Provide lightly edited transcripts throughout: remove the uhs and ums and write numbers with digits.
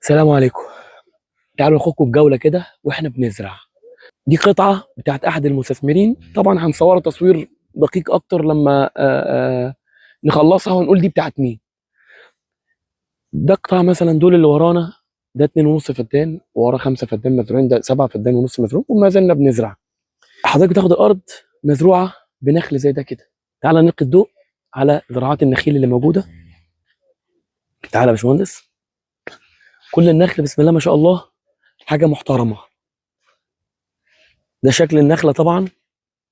السلام عليكم. تعالوا ناخدكم بجولة كده واحنا بنزرع. دي قطعة بتاعت أحد المستثمرين، طبعا هنصورها تصوير دقيق أكتر لما نخلصها ونقول دي بتاعت مين. ده قطعة مثلا، دول اللي ورانا ده 2.5 فدان، ورا 5 فدان مزروعين، ده 7 فدان ونص مزروع، وما زلنا بنزرع. حضرتك بتاخد الأرض مزروعة بنخل زي ده كده. تعالى نلقي الضوء على زراعات النخيل اللي موجودة. تعالى يا باشمهندس. كل النخل بسم الله ما شاء الله حاجة محترمة. ده شكل النخلة طبعا.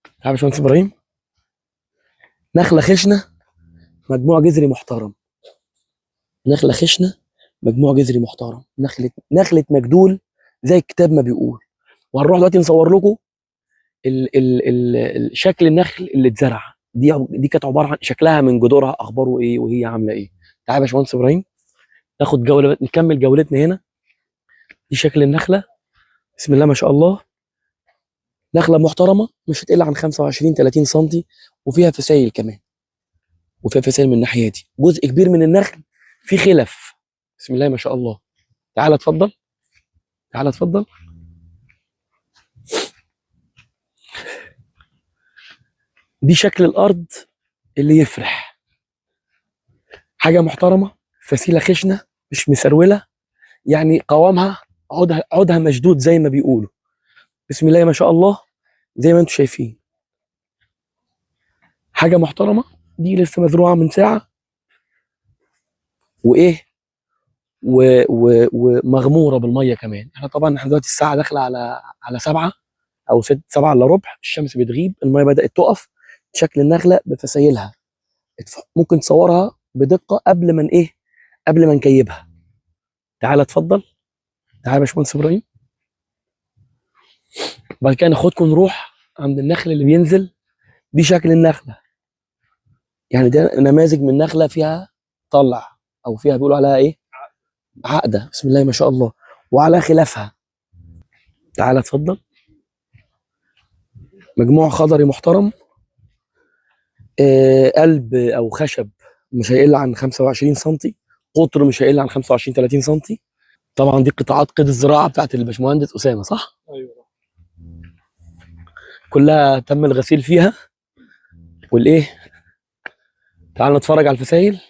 تعالى يا باشمهندس إبراهيم. نخلة خشنة، مجموع جذري محترم. نخلة خشنة، مجموع جذري محترم. نخلة مجدول زي الكتاب ما بيقول. وهنروح دلوقتي نصور لكم شكل النخل اللي اتزرع. دي كانت عباره عن شكلها من جذورها، اخباره ايه وهي عامله ايه. تعالى يا باشمهندس ابراهيم ناخد جوله، نكمل جولتنا هنا. دي شكل النخله بسم الله ما شاء الله. نخله محترمه، مش هتقل عن 25 30 سم، وفيها فسايل كمان، وفيها فسائل من الناحيه دي. جزء كبير من النخل فيه خلف بسم الله ما شاء الله. تعالى اتفضل، تعالى اتفضل. دي شكل الارض اللي يفرح. حاجه محترمه، فسيله خشنه مش مسروله، يعني قوامها عودها مشدود زي ما بيقولوا. بسم الله ما شاء الله زي ما انتم شايفين. حاجه محترمه. دي لسه مزروعه من ساعه، وايه ومغموره بالميه كمان. احنا دلوقتي الساعه داخله على 7 او 6، 7 الا ربع. الشمس بتغيب، الميه بدات تقف. شكل النخله بفسايلها ممكن تصورها بدقه قبل ما نكيبها. تعالى اتفضل، تعالى يا باشمهندس ابراهيم. بعد كده ناخدكم نروح عند النخل اللي بينزل. دي شكل النخله، يعني ده نماذج من نخله فيها طلع، او فيها بيقولوا عليها ايه، عقده بسم الله ما شاء الله، وعلى خلافها. تعالى اتفضل. مجموع خضري محترم. قلب او خشب مش هيقل عن 25 سم، قطر مش هيقل عن 25 30 سم. طبعا دي قطاعات قيد الزراعه بتاعت الباشمهندس اسامه، صح؟ ايوه. كلها تم الغسيل فيها والايه. تعال نتفرج على الفسايل.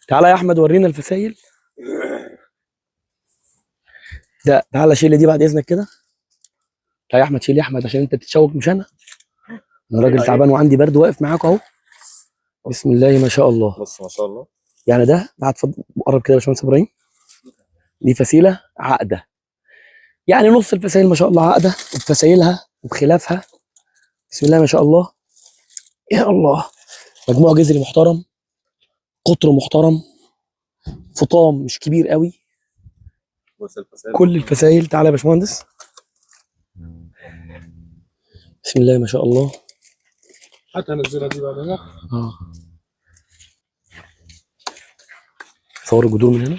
تعالى يا احمد ورينا الفسايل. ده تعالى شيل دي بعد اذنك كده. تعالى يا احمد شيل، يا احمد عشان انت تتشوك مش انا. انا راجل تعبان وعندي برد واقف معاك اهو. بسم الله ما شاء الله. بص ما شاء الله. يعني ده بعد قرب كده يا باشمهندس ابراهيم. دي فسيله عقده، يعني نص الفسائل ما شاء الله عقده، بفسايلها وبخلافها. بسم الله ما شاء الله. يا الله. مجموع جذري محترم، قطر محترم، فطام مش كبير قوي. بص الفسائل، كل الفسائل. تعالى يا باشمهندس. بسم الله ما شاء الله. حتى هنزلها دي بعدين. صور الجذور من هنا.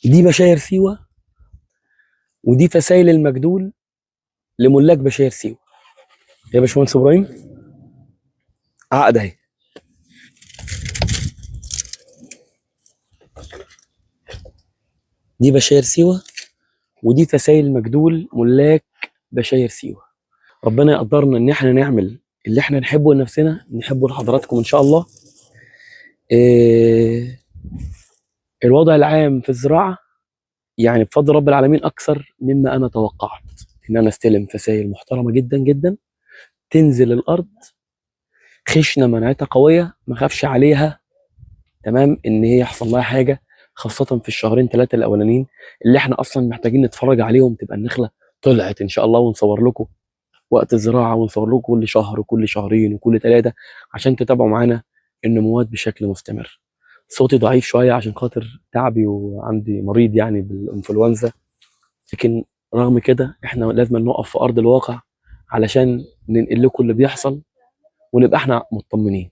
دي بشاير سيوه، ودي فسائل المجدول لملاك بشاير سيوه. يا باشمهندس ابراهيم عقد اهي. دي بشاير سيوه، ودي فسائل مجدول ملاك بشاير سيوه. ربنا يقدرنا ان احنا نعمل اللي احنا نحبه لنفسنا نحبه لحضراتكم ان شاء الله. الوضع العام في الزراعه يعني بفضل رب العالمين اكثر مما انا توقعت. ان انا استلم فسائل محترمه جدا جدا، تنزل الارض خشنه، مناعتها قويه، ما خافش عليها تمام ان هي يحصل لها حاجه، خاصه في الشهرين 3 الاولانيين اللي احنا اصلا محتاجين نتفرج عليهم. تبقى النخله طلعت ان شاء الله، ونصور لكم وقت الزراعه، ونصور لكم كل شهر وكل شهرين وكل 3 عشان تتابعوا معانا النموات بشكل مستمر. صوتي ضعيف شويه عشان خاطر تعبي وعندي مريض يعني بالانفلونزا، لكن رغم كده احنا لازم نقف في ارض الواقع علشان ننقل لكم اللي بيحصل ونبقى احنا مطمنين.